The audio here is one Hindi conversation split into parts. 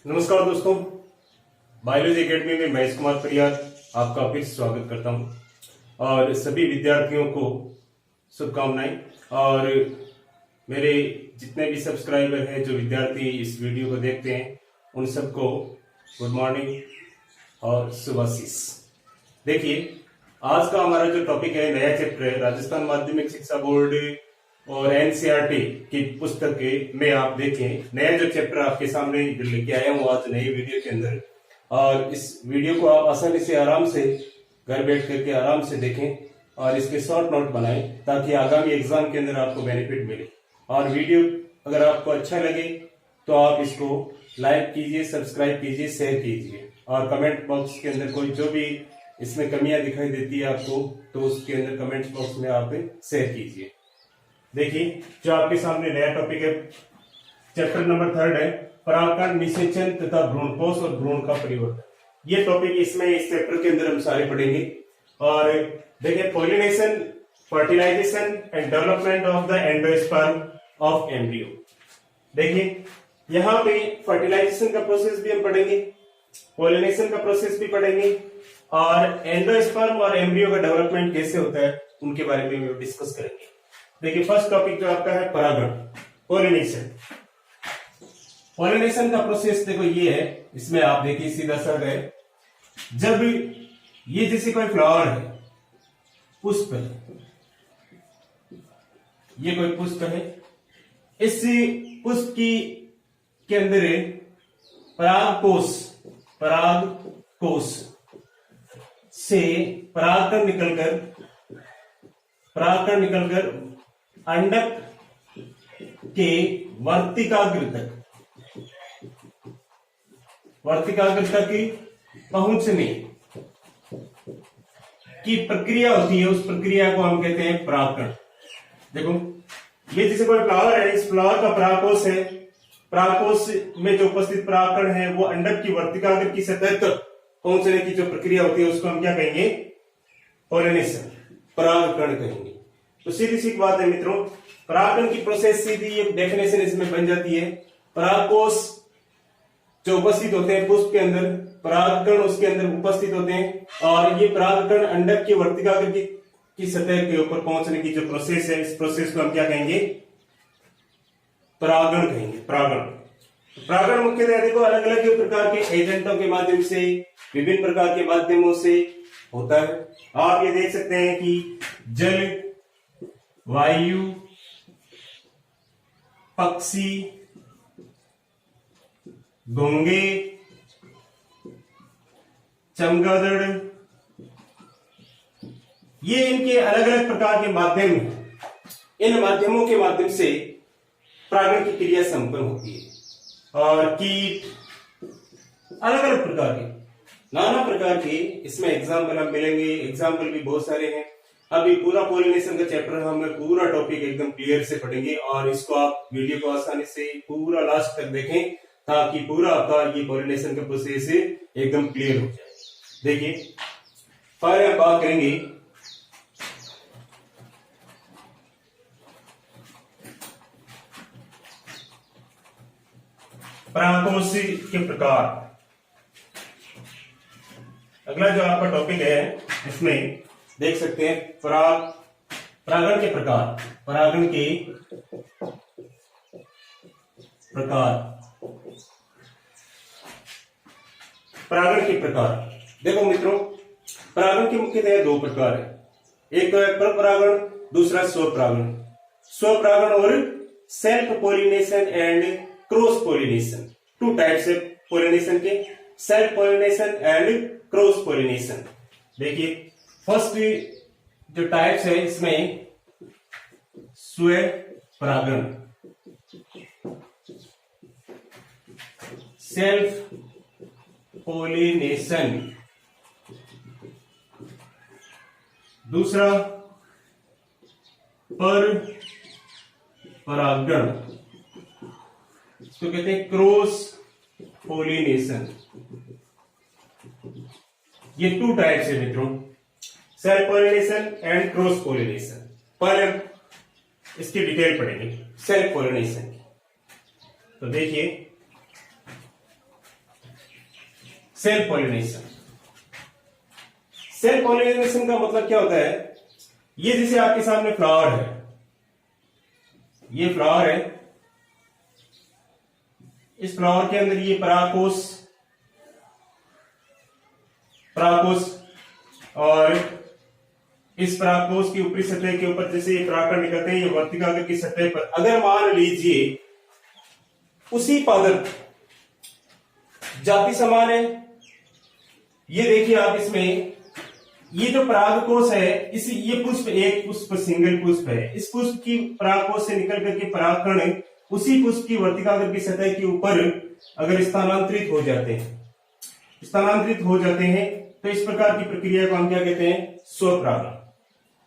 नमस्कार दोस्तों, बायोलॉजी एकेडमी में महेश कुमार परियार आपका फिर स्वागत करता हूं और सभी विद्यार्थियों को शुभकामनाएं। और मेरे जितने भी सब्सक्राइबर हैं, जो विद्यार्थी इस वीडियो को देखते हैं, उन सबको गुड मॉर्निंग और शुभाशीष। देखिए, आज का हमारा जो टॉपिक है, नया चैप्टर है राजस्थान माध्यमिक शिक्षा बोर्ड और एनसीईआरटी की पुस्तक में आप देखें, नया जो चैप्टर आपके सामने लेके आया हूँ आज नई वीडियो के अंदर। और इस वीडियो को आप आसानी से आराम से घर बैठ करके आराम से देखें और इसके शॉर्ट नोट बनाएं, ताकि आगामी एग्जाम के अंदर आपको बेनिफिट मिले। और वीडियो अगर आपको अच्छा लगे तो आप इसको लाइक कीजिए, सब्सक्राइब कीजिए, शेयर कीजिए और कमेंट बॉक्स के अंदर कोई जो भी इसमें कमियां दिखाई देती है आपको, तो उसके अंदर कमेंट बॉक्स में आप शेयर कीजिए। देखिए, जो आपके सामने नया टॉपिक है, चैप्टर नंबर 3 है परागकण, निषेचन तथा भ्रूणकोश और भ्रूण का परिवर्तन। ये टॉपिक इसमें इस चैप्टर के अंदर हम सारे पढ़ेंगे। और देखिए, pollination, fertilisation and development of the endosperm of embryo. देखिए, यहाँ पे फर्टिलाइजेशन का प्रोसेस भी हम पढ़ेंगे, पॉलिनेशन का प्रोसेस भी पढ़ेंगे और एंडोस्पर्म और एम्ब्रियो का डेवलपमेंट कैसे होता है उनके बारे में हम डिस्कस करेंगे। देखिए, फर्स्ट टॉपिक जो आपका है परागण, पॉलिनेशन। पॉलिनेशन का प्रोसेस देखो ये है, इसमें आप देखिए सीधा सा है, जब ये जैसे कोई फ्लावर है, पुष्प है, ये कोई पुष्प है, इस पुष्प की के अंदर परागकोश, परागकोश से परागकण निकलकर अंडक के वर्तिकाग्र तक पहुंचने की प्रक्रिया होती है। उस प्रक्रिया को हम कहते हैं परागकण। देखो, ये जैसे कोई फ्लावर है, इस फ्लावर का परागकोश है, परागकोश में जो उपस्थित परागकण है वो अंडक की वर्तिकाग्र की सतह तक पहुंचने की जो प्रक्रिया होती है उसको हम क्या कहेंगे? पॉलिनेशन, परागकण कहेंगे। तो सीधी सी बात है मित्रों, परागकण की प्रोसेस सीधी एक डेफिनेशन इसमें बन जाती है। परागकोश जो उपस्थित होते हैं पुष्प के अंदर, परागकण उसके अंदर उपस्थित होते हैं और ये परागकण अंडक की वर्तिकाग्र की सतह के ऊपर पहुंचने की जो प्रोसेस है, इस प्रोसेस को हम क्या कहेंगे? परागण कहेंगे, परागण। परागण मुख्यतः देखो अलग अलग प्रकार के एजेंटों के माध्यम से, विभिन्न प्रकार के माध्यमों से होता है। आप ये देख सकते हैं कि जल, वायु, पक्षी, घोंगे, चमगादड़, ये इनके अलग अलग प्रकार के माध्यम हैं। इन माध्यमों के माध्यम से परागण की क्रिया संपन्न होती है। और कीट, अलग अलग प्रकार के, नाना प्रकार के इसमें एग्जाम्पल हम मिलेंगे। एग्जाम्पल भी बहुत सारे हैं। अभी पूरा पॉलिनेशन का चैप्टर हम पूरा टॉपिक एकदम क्लियर से पढ़ेंगे और इसको आप वीडियो को आसानी से पूरा लास्ट तक देखें, ताकि पूरा आपका ये पॉलिनेशन का प्रोसेस एकदम क्लियर हो जाए। देखिए, पहले हम बात करेंगे परागकोश के प्रकार। अगला जो आपका टॉपिक है, इसमें देख सकते हैं परागण के प्रकार, परागण के प्रकार, परागण के प्रकार। देखो मित्रों, परागण के मुख्यतः दो प्रकार है, एक तो है परपरागण, दूसरा स्वपरागण। स्वपरागण और self pollination and cross pollination, two types है पॉलिनेशन के, self pollination and cross pollination. देखिए, फर्स्ट जो टाइप्स है इसमें स्वपरागण, सेल्फ पॉलिनेशन, दूसरा परपरागण, इसको कहते हैं क्रॉस पॉलिनेशन। ये टू टाइप्स है मित्रों, self pollination and cross pollination. पहले हम इसकी डिटेल पढ़ेंगे सेल्फ पॉलिनेशन की। तो देखिए, सेल्फ पॉलिनेशन। सेल्फ पॉलिनेशन का मतलब क्या होता है, ये जैसे आपके सामने फ्लावर है, ये फ्लावर है, इस फ्लावर के अंदर ये परागकोश और इस परागकोश की ऊपरी सतह के ऊपर जैसे ये परागकण निकलते हैं, ये वर्तिकाग्र की सतह पर अगर मान लीजिए उसी पादप जाति समान है, ये देखिए आप इसमें ये जो परागकोश है, इसी ये पुष्प एक पुष्प सिंगल पुष्प है, इस पुष्प की परागकोश से निकल करके परागकण उसी पुष्प की वर्तिकाग्र की सतह के ऊपर अगर स्थानांतरित हो जाते हैं तो इस प्रकार की प्रक्रिया को हम क्या कहते हैं, स्वपरागण।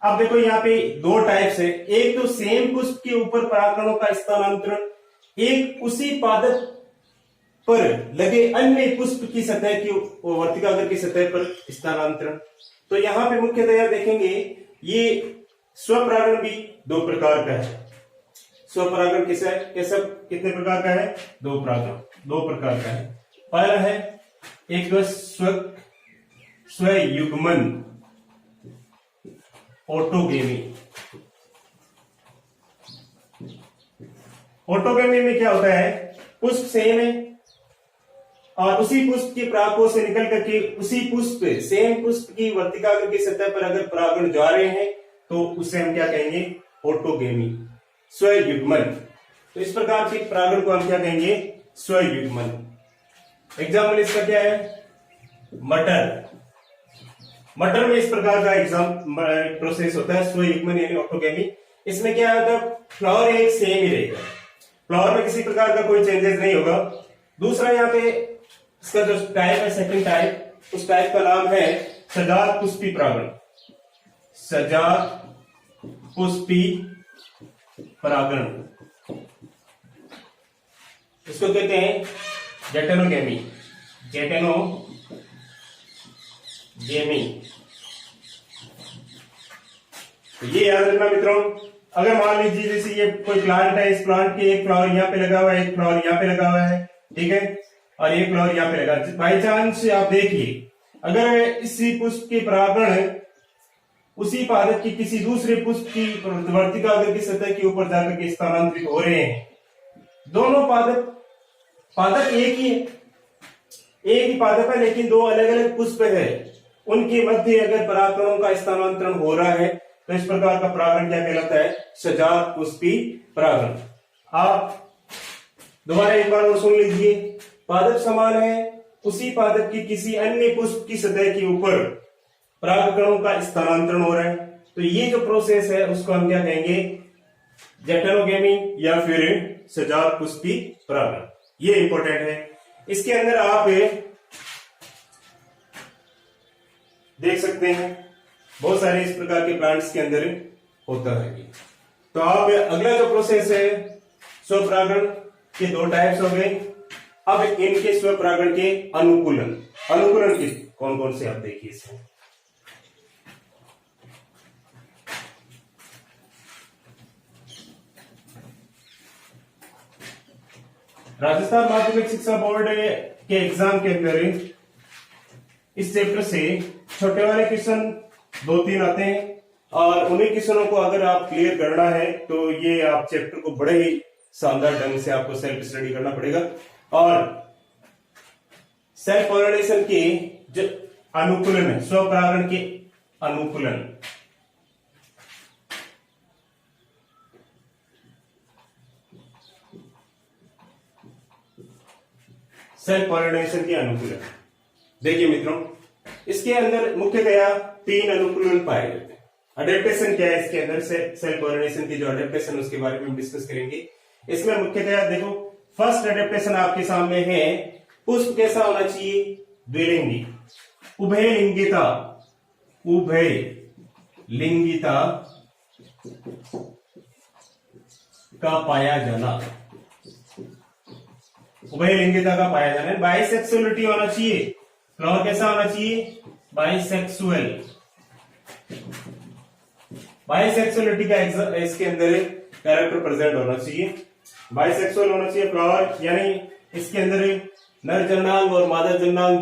अब देखो यहाँ पे दो टाइप्स है, एक तो सेम पुष्प के ऊपर परागकणों का स्थानांतरण, एक उसी पादप पर लगे अन्य पुष्प की सतह की वर्तिकाग्र की सतह पर स्थानांतरण। तो यहाँ पे मुख्यतया देखेंगे ये स्वपरागण भी दो प्रकार का है। स्वपरागण कैसा कितने प्रकार का है, दो प्रकार का है। पहला है एक स्वयुग्मन ऑटोगेमी। ऑटोगेमी में क्या होता है, पुष्प सेम है और उसी पुष्प की परागकोश से निकल करके उसी पुष्प सेम पुष्प की वर्तिकाग्र की सतह पर अगर परागण जा रहे हैं तो उसे हम क्या कहेंगे, ऑटोगेमी, स्वयुग्मन। तो इस प्रकार के परागण को हम क्या कहेंगे, स्वयुग्मन। एग्जाम्पल इसका क्या है, मटर में इस प्रकार का प्रोसेस होता है, स्वयुग्मन यानी ऑटोगेमी। इसमें क्या होता है, फ्लावर एक सेम ही रहेगा, फ्लावर में किसी प्रकार का कोई चेंजेस नहीं होगा। दूसरा यहाँ पे इसका जो टाइप है, सेकंड टाइप, उस टाइप का नाम है सजात पुष्पी परागण। सजात पुष्पी परागण, इसको कहते हैं जेटेनोगेमी। तो ये याद रखना मित्रों, अगर मान लीजिए जैसे ये कोई प्लांट है, इस प्लांट के एक फ्लावर यहाँ पे लगा हुआ है, एक फ्लावर यहाँ पे लगा हुआ है, ठीक है, और एक फ्लावर यहाँ पे लगा, बाई चांस आप देखिए अगर इसी पुष्प के परागण उसी पादप की किसी दूसरे पुष्प की वर्तिकाग्र की सतह के ऊपर जाकर के स्थानांतरित हो रहे हैं, दोनों पादप एक ही पादप है लेकिन दो अलग अलग पुष्प है, उनके मध्य अगर परागकणों का स्थानांतरण हो रहा है तो इस प्रकार का परागण क्या कहलाता है, सजात पुष्पी परागण। आप दोबारा एक बार और सुन लीजिए, पादप समान है, उसी पादप की किसी अन्य पुष्प की सतह के ऊपर परागकणों का स्थानांतरण हो रहा है, तो ये जो प्रोसेस है उसको हम क्या कहेंगे, जेटेनोगेमी या फिर सजात पुष्पी परागण। ये इंपॉर्टेंट है। इसके अंदर आप देख सकते हैं बहुत सारे इस प्रकार के प्लांट्स के अंदर होता है। तो आप अगला जो प्रोसेस है, स्वपरागण के दो टाइप्स हो गए। अब इनके स्वपरागण के अनुकूलन के कौन कौन से आप देखिए इसमें। राजस्थान माध्यमिक शिक्षा बोर्ड के एग्जाम के अंदर इस चैप्टर से छोटे वाले क्वेश्चन 2-3 आते हैं और उन्हीं क्वेश्चनों को अगर आप क्लियर करना है तो ये आप चैप्टर को बड़े ही शानदार ढंग से आपको सेल्फ स्टडी करना पड़ेगा। और सेल्फ पॉलिनेशन के जो अनुकूलन है, स्वपरागण के अनुकूलन, सेल्फ पॉलिनेशन के अनुकूलन, देखिए मित्रों इसके अंदर मुख्यतया 3 अनुकूलन पाए जाते हैं। अडेप्टेशन क्या है इसके अंदर, सेल्फ पॉलिनेशन की जो अडेप्टेशन उसके बारे में हम डिस्कस करेंगे। इसमें मुख्यतया देखो, फर्स्ट अडेप्टेशन आपके सामने है, पुष्प कैसा होना चाहिए, द्विलिंगी, उभयलिंगिता का पाया जाना, उभयलिंगिता का पाया जाना, बाइसेक्सुअलिटी होना चाहिए, फ्लावर कैसा होना चाहिए, बाइसेक्सुअलिटी का इसके अंदर कैरेक्टर प्रेजेंट होना चाहिए, बाइसेक्सुअल होना चाहिए फ्लावर, यानी इसके अंदर नर जननांग और मादा जननांग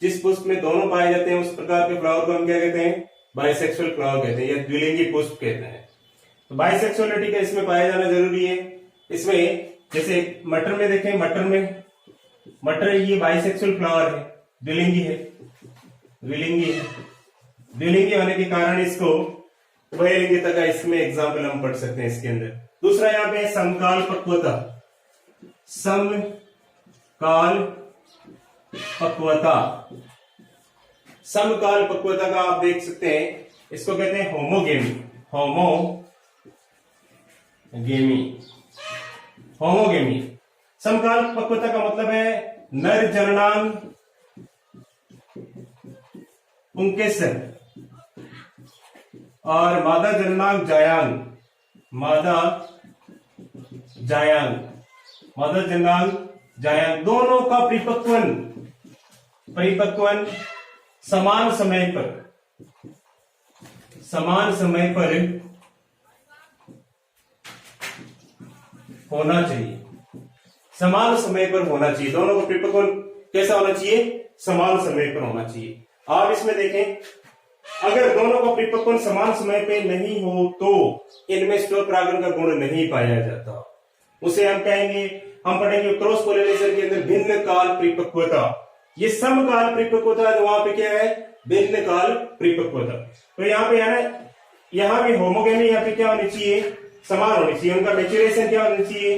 जिस पुष्प में दोनों पाए जाते हैं उस प्रकार के फ्लावर को हम क्या कहते हैं, बाइसेक्सुअल फ्लावर कहते हैं या द्विलिंगी पुष्प कहते हैं। तो बाइसेक्सुअलिटी का इसमें पाया जाना जरूरी है। इसमें जैसे मटर में देखें, मटर ये बाइसेक्सुअल फ्लावर है, द्विलिंगी है, द्विलिंगी होने के कारण इसको वयलिंगिता का इसमें एग्जाम्पल हम पढ़ सकते हैं इसके अंदर। दूसरा यहाँ पे समकाल पक्वता, समकाल पक्वता का आप देख सकते हैं, इसको कहते हैं होमोगेमी। समकाल पक्वता का मतलब है नर जननांग पुंकेसर और मादा जननांग जायांग दोनों का परिपक्वन समान समय पर होना चाहिए। समान समय पर होना चाहिए, दोनों का परिपक्वन कैसा होना चाहिए, समान समय पर होना चाहिए। आप इसमें देखें, अगर दोनों का परिपक्वन समान समय पे नहीं हो तो इनमें स्व परागण का गुण नहीं पाया जाता। उसे हम पढ़ेंगे क्रॉस पोलिनेशन के अंदर भिन्न काल परिपक्वता। ये समकाल परिपक्वता तो वहां पे क्या है, भिन्न काल परिपक्वता। तो यहाँ पे है ना, यहाँ पे होमोगेमी यहाँ पे क्या होनी चाहिए, समान होनी चाहिए। उनका मेच्योरेशन क्या होना चाहिए,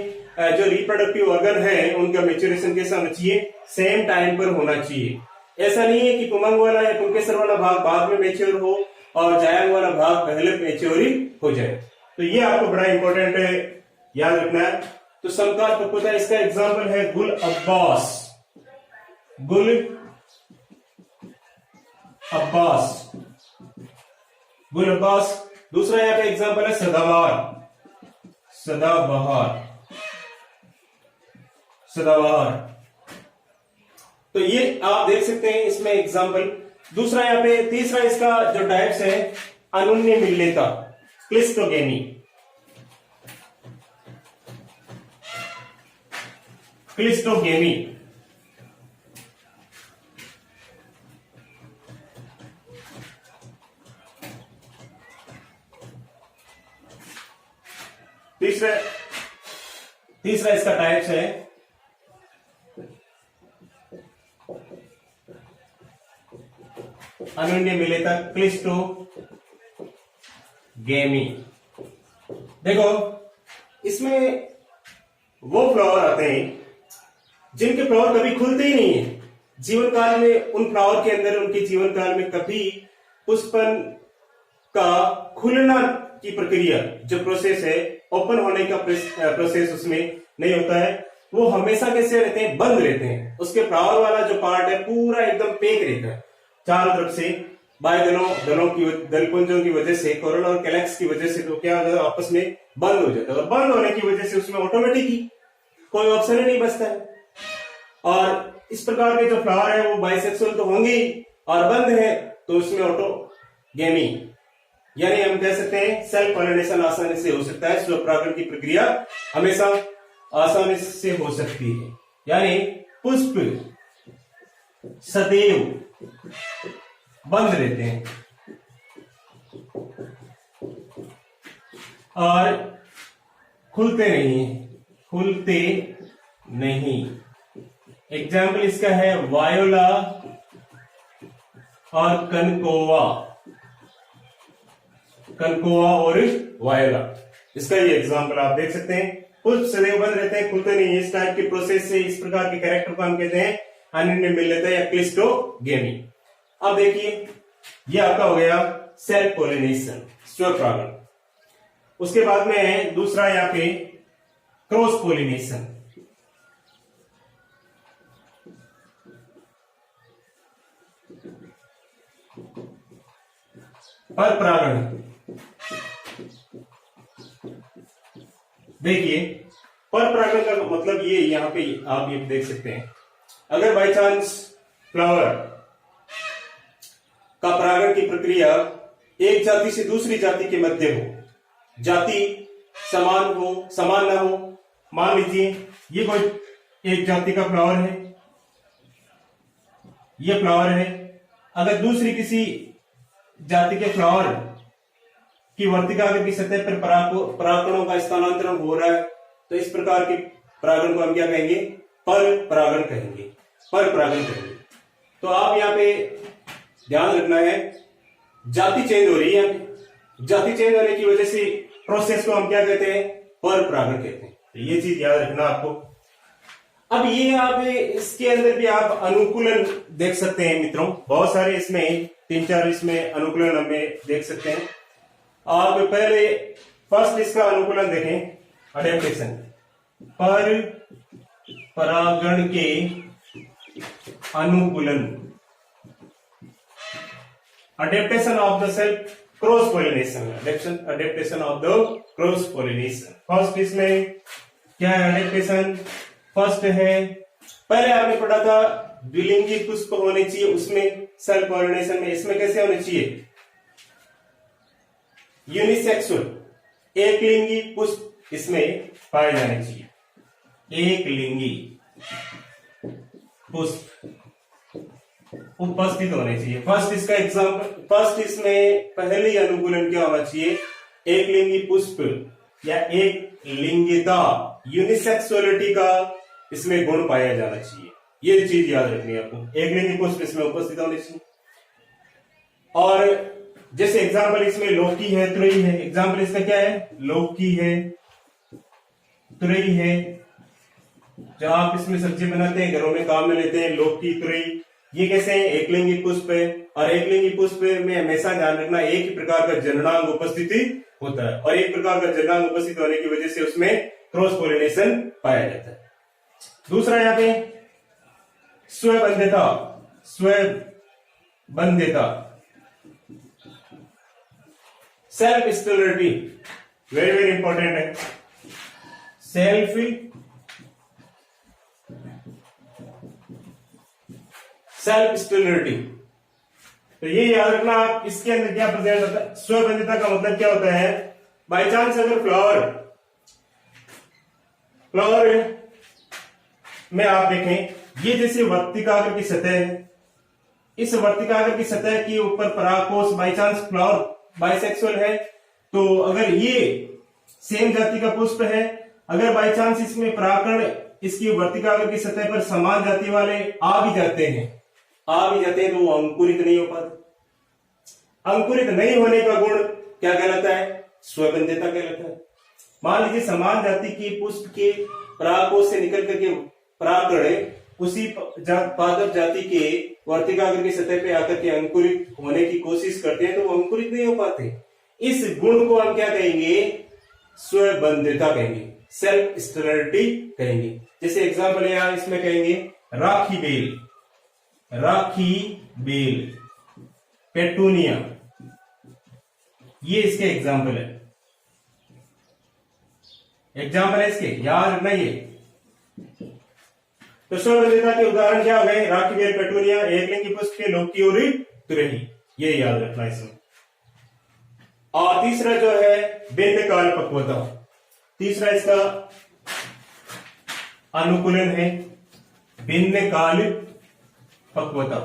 जो रिप्रोडक्टिव ऑर्गन है उनका मेच्योरेशन कैसा होना चाहिए, सेम टाइम पर होना चाहिए। ऐसा नहीं है कि पुंगंग वाला या पुंकेसर वाला भाग बाद में मेच्योर हो और जायांग वाला भाग पहले मेच्योर हो जाए। तो ये आपको बड़ा इंपॉर्टेंट याद रखना है। तो समकाल पक्वता, इसका एग्जाम्पल है गुल अब्बास। दूसरा यहाँ पे एग्जाम्पल है सदाबहार। तो ये आप देख सकते हैं इसमें एग्जाम्पल। दूसरा यहाँ पे तीसरा इसका जो टाइप्स है, अनुन्य मिल्लेता, क्लिस्टोगेमी। तीसरा इसका टाइप्स है अनुन्य मिलेता क्लिस्टोगेमी। देखो इसमें वो फ्लावर आते हैं जिनके फ्लावर कभी खुलते ही नहीं है जीवन काल में। उन फ्लावर के अंदर उनके जीवन काल में कभी पुष्पन का खुलना की प्रक्रिया, जो प्रोसेस है, ओपन होने का प्रोसेस उसमें नहीं होता है। वो हमेशा कैसे रहते हैं, बंद रहते हैं। उसके फ्लावर वाला जो पार्ट है पूरा एकदम पैक रहता है चारों तरफ से बाय दलपुंजों की वजह से, कोरोना और कैलेक्स की वजह से। तो क्या होता है, आपस में बंद हो जाता है। और बंद होने की वजह से उसमें ऑटोमेटिकली कोई ऑप्शन ही नहीं बचता है। और इस प्रकार के जो फ्लावर है वो बाइसेक्सुअल तो होंगे ही, और बंद है तो उसमें ऑटोगेमी, यानी हम कह सकते हैं सेल्फ पॉलिनेशन आसानी से हो सकता है। स्वपरागण की प्रक्रिया हमेशा आसानी से हो सकती है, यानी पुष्प सदैव बंद रहते हैं और खुलते नहीं। एग्जाम्पल इसका है वायोला और कनकोवा और वायोला। इसका ये एग्जाम्पल आप देख सकते हैं। पुष्प सदैव बंद रहते हैं, खुलते नहीं। इस टाइप के प्रोसेस से, इस प्रकार के कैरेक्टर को हम कहते हैं अनुन्य मिल्लेता या क्लिस्टोगेमी। अब देखिए ये आपका हो गया सेल्फ पॉलिनेशन, स्वपरागण। उसके बाद में दूसरा यहाँ पे क्रॉस पॉलिनेशन। परपरागण। देखिए परपरागण का मतलब ये, यहां पे आप ये देख सकते हैं, अगर बाई चांस फ्लावर का परागण की प्रक्रिया एक जाति से दूसरी जाति के मध्य हो, जाति समान ना हो। मान लीजिए ये कोई एक जाति का फ्लावर है ये फ्लावर है। अगर दूसरी किसी जाति के फ्लावर की वर्तिकाग्र की सतह पर परागकणों का स्थानांतरण हो रहा है तो इस प्रकार के परागण को हम क्या कहेंगे? पर परागण कहेंगे, पर परागण कहेंगे। तो आप यहाँ पे ध्यान रखना है, जाति चेंज हो रही है, जाति चेंज होने की वजह से प्रोसेस को हम क्या कहते हैं? पर परागण कहते हैं। तो ये चीज याद रखना आपको। अब ये आप इसके अंदर भी आप अनुकूलन देख सकते हैं मित्रों, बहुत सारे इसमें 3-4 इसमें अनुकूलन हमें देख सकते हैं। आप पहले फर्स्ट इसका अनुकूलन देखें, अडेप्टेशन, पर परागण के अनुकूलन, adaptation of the cell cross pollination, adaptation of the cross pollination. First इसमें क्या है? अडेप्टेशन फर्स्ट है। पहले आपने पढ़ा था द्विलिंगी पुष्प होने चाहिए उसमें सेल पोलिनेशन में, इसमें कैसे होने चाहिए? यूनिसेक्सुअल, एक लिंगी पुष्प इसमें पाए जाने चाहिए, एक लिंगी पुष्प उपस्थित होने चाहिए। फर्स्ट इसका एग्जांपल, फर्स्ट इसमें पहले ही अनुकूलन क्या होना चाहिए? एक लिंगी पुष्प या एक लिंगिता, यूनिसेक्सुअलिटी का इसमें गुण पाया जाना चाहिए। ये चीज याद रखनी है आपको, एक लिंगी पुष्प इसमें उपस्थित होने चाहिए। और जैसे एग्जाम्पल इसमें लौकी है, तुरई है, एग्जाम्पल इसका क्या है? लौकी है, तुरई है, जो आप इसमें सब्जी बनाते हैं, घरों में काम में लेते हैं, लौकी, तुरई, ये कैसे हैं? एक लिंगी पुष्प है। और एक लिंगी पुष्प में हमेशा ध्यान रखना एक ही प्रकार का जननांग उपस्थिति होता है, और एक प्रकार का जननांग उपस्थित होने की वजह से उसमें क्रॉस पोलिनेशन पाया जाता है। दूसरा यहाँ पे स्वबंध्यता, स्वबंध्यता, self sterility, very very important है। सेल्फ स्टेरिलिटी, तो ये याद रखना आप। इसके अंदर क्या प्रेजेंट होता है? स्वबंध्यता का मतलब क्या होता है? बाई चांस अगर फ्लावर में आप देखें, ये जैसे वर्तिकाग्र की सतह है, इस वर्तिकाग्र की सतह के ऊपर परागकोश, बाई चांस फ्लावर बाइसेक्सुअल है, तो अगर ये सेम जाति का पुष्प है, अगर बाई चांस इसमें परागकण इसकी वर्तिकाग्र की सतह पर समान जाति वाले आ भी जाते हैं तो वो अंकुरित नहीं हो पाते। अंकुरित नहीं होने का गुण क्या कहलाता है? स्वबंध्यता कहलाता है। मान लीजिए समान जाति के पुष्प के परागकोश से निकल करके परागकण उसी पादप जाति के वर्तिकाग्र की सतह पे आकर के अंकुरित होने की कोशिश करते हैं, तो वो अंकुरित नहीं हो पाते। इस गुण को हम क्या कहेंगे? स्वबंध्यता कहेंगे, सेल्फ स्टेरिलिटी कहेंगे। जैसे एग्जांपल यहां इसमें कहेंगे राखी बेल, पेटूनिया, ये इसके एग्जांपल है। एग्जांपल है इसके, याद रखना ये। तो स्वबंध्यता के उदाहरण क्या हो गए? राखी बेल, पेटूनिया, एक लिंगी पुष्प के लौकी और तुरही, ये याद रखना इसमें। और तीसरा जो है भिन्न काल पक्वता, तीसरा इसका अनुकूलन है भिन्न काल पक्वता।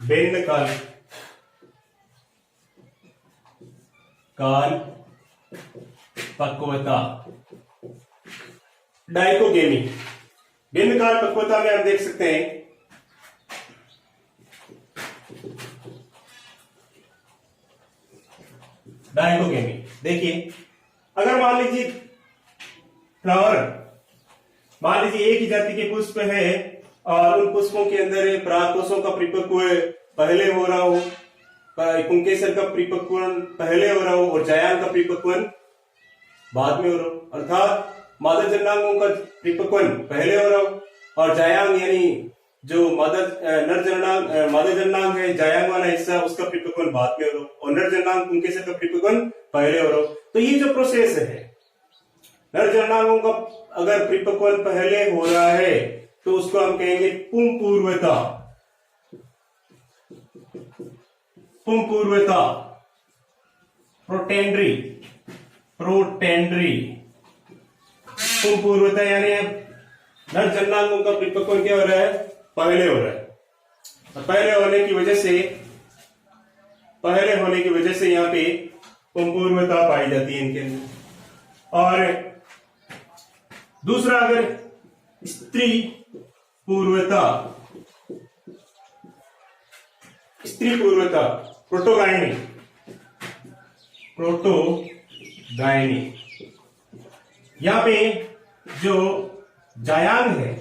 भिन्न काल पक्वता, डाइकोगेमी। भिन्न काल पक्वता में हम देख सकते हैं डाइकोगेमी। देखिए, अगर मान लीजिए फ्लावर, मान लीजिए एक ही जाति के पुष्प है और उन पुष्पों के अंदर परागकोशों का परिपक्व पहले हो रहा हो, पुंकेसर का परिपक्वन पहले हो रहा हो और जायांग का परिपक्वन बाद में हो रहा हो, अर्थात मादा जननांगों का परिपक्वन पहले हो रहा हो और जायांग यानी जो मादा जननांग है, जायांग वाला हिस्सा, उसका परिपक्वन बाद में हो रहा हो और नर जननांग पुंकेसर का परिपक्वन पहले हो रहा हो। तो ये जो प्रोसेस है, नर जननांगों का अगर परिपक्वन पहले हो रहा है तो उसको हम कहेंगे पुंपूर्वता। पुंपूर्वता, प्रोटेंड्री, प्रोटेंड्री, पुंपूर्वता यानी नर जननांगों का परिपक्वन क्या हो रहा है, पहले हो रहा है। और पहले होने की वजह से यहाँ पे पुंपूर्वता पाई जाती है इनके अंदर। और दूसरा अगर स्त्री पूर्वता, प्रोटोगायनी, यहाँ पे जो जायांग है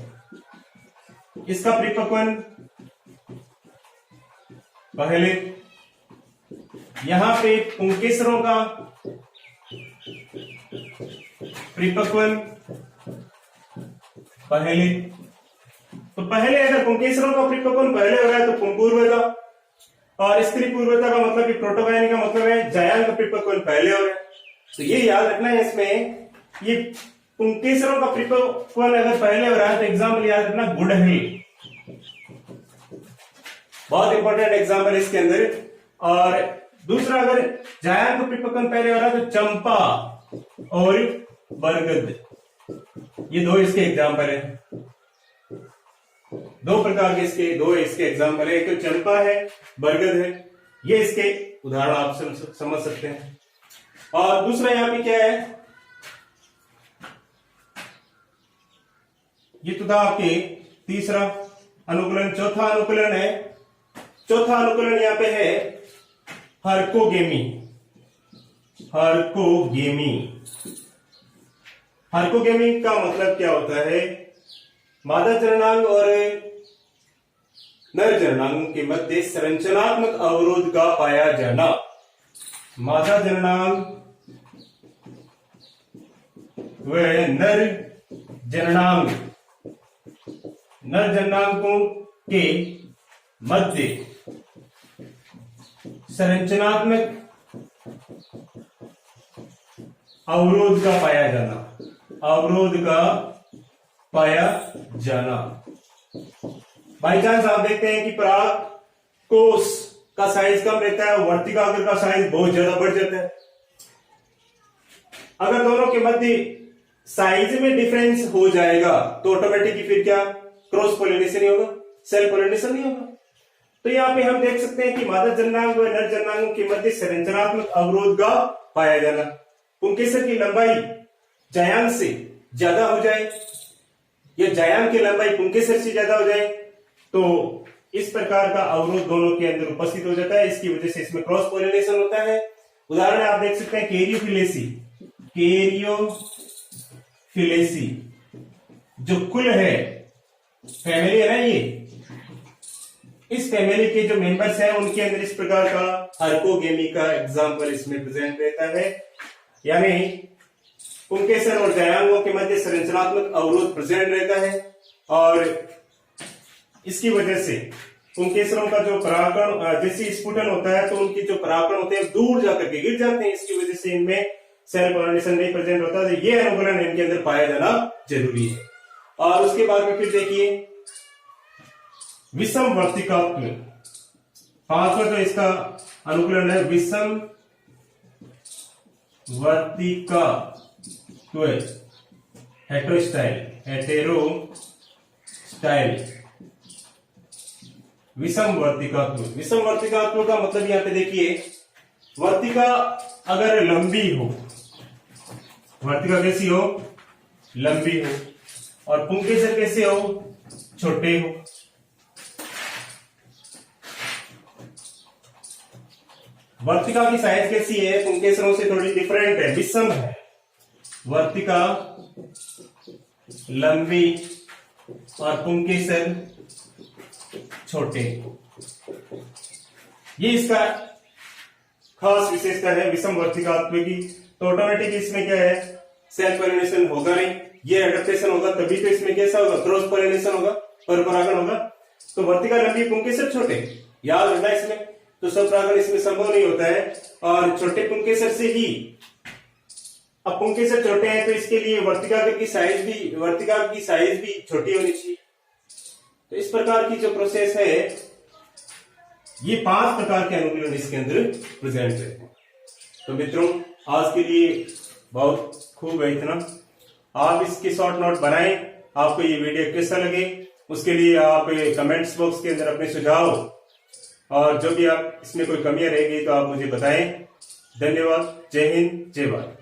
इसका परिपक्वन पहले, यहां पे पुंकेसरों का परिपक्वन पहले। तो पहले अगर पुंकेसरों का परिपक्वन पहले हो रहा है तो पुंपूर्वता, और स्त्री पूर्वता का मतलब कि प्रोटोगायनी का मतलब है जायांग का परिपक्वन पहले हो रहा है। तो ये याद रखना है इसमें, ये पुंकेसरों का परिपक्वन अगर पहले हो रहा है तो एग्जाम्पल याद रखना गुड़हल, बहुत इंपॉर्टेंट एग्जाम्पल इसके अंदर। और दूसरा अगर जायांग का परिपक्वन पहले हो रहा है तो चंपा और बरगद, ये दो इसके एग्जाम्पल है। दो प्रकार के इसके एग्जाम्पल है, एक तो चंपा है, बरगद है, ये इसके उदाहरण आप समझ सकते हैं। और दूसरा यहाँ पे क्या है, ये तो था आपके तीसरा अनुकूलन। चौथा अनुकूलन यहाँ पे है हरकोगेमी। हरकोगेमी का मतलब क्या होता है, मादा जननांग और नर जननांग के मध्य संरचनात्मक अवरोध का पाया जाना। मादा जननांग व नर जननांगों के मध्य संरचनात्मक अवरोध का पाया जाना। बाई चांस आप देखते हैं कि पराग कोष का साइज कम रहता है, वर्तिकाग्र का साइज बहुत ज्यादा बढ़ जाता है। अगर दोनों के मध्य साइज में डिफरेंस हो जाएगा तो ऑटोमेटिकली फिर क्या, क्रॉस पोलिनेशन ही होगा, सेल्फ पोलिनेशन नहीं होगा। तो यहाँ पे हम देख सकते हैं कि मादा जननांग व नर जननांगों के मध्य संरचनात्मक अवरोध का पाया जाना। पुंकेसर की लंबाई जायांग से ज्यादा हो जाए या जायांग की लंबाई पुंकेसर से ज्यादा हो जाए तो इस प्रकार का अवरोध दोनों के अंदर उपस्थित हो जाता है। इसकी वजह से इसमें क्रॉस पोलिनेशन होता है। उदाहरण आप देख सकते हैं कैरियोफिलेसी, जो कुल है, फैमिली है ना, ये इस फैमिली के जो मेंबर्स हैं उनके अंदर इस प्रकार का हरकोगेमी का एग्जांपल इसमें प्रेजेंट रहता है। यानी पुंकेसर और जायांगों के मध्य संरचनात्मक अवरोध प्रेजेंट रहता है और इसकी वजह से पुंकेसरों का जो परागकण जैसे स्फुटन होता है तो उनकी जो परागकण होते हैं दूर जाकर के गिर जाते हैं। इसकी वजह से इनमें सेल पोलिनेशन नहीं प्रेजेंट होता, तो ये अनुकूलन इनके अंदर पाया जाना जरूरी है। और उसके बाद में फिर देखिए विषम वर्तिकात्व, पांचवा जो इसका अनुकूलन है विषम वर्तिकात्व, हेटेरोस्टाइल, विषम वर्तिकात्व का मतलब यहां पे देखिए, वर्तिका अगर लंबी हो, वर्तिका कैसी हो, लंबी हो, और पुंकेसर कैसे हो, छोटे हो। वर्तिका की साइज कैसी है, पुंकेसरों से थोड़ी डिफरेंट है, विषम है। वर्तिका लंबी और पुंकेसर छोटे, ये इसका खास विशेषता है विषम वर्तिकात्व की। तो ऑटोमेटिक इसमें क्या है, सेल्फ पोलिनेशन होगा नहीं, ये एडेप्टेशन होगा तभी तो इसमें कैसा होगा, क्रॉस पोलिनेशन होगा, परपरागण होगा। तो वर्तिका लंबी, पुंकेसर छोटे, याद रखना इसमें। तो स्वपरागण इसमें संभव नहीं होता है और छोटे पुंकेसर से ही, अब पुंकेसर छोटे हैं तो इसके लिए वर्तिका की साइज भी छोटी होनी चाहिए। तो इस प्रकार की जो प्रोसेस है ये 5 प्रकार के अनुकूलन इसके अंदर प्रेजेंट है। तो मित्रों, आज के लिए बहुत खूब है इतना। आप इसके शॉर्ट नोट बनाएं। आपको ये वीडियो कैसा लगे उसके लिए आप कमेंट्स बॉक्स के अंदर अपने सुझाव और जो भी आप इसमें कोई कमियां रहेगी तो आप मुझे बताएं। धन्यवाद। जय हिंद, जय भारत।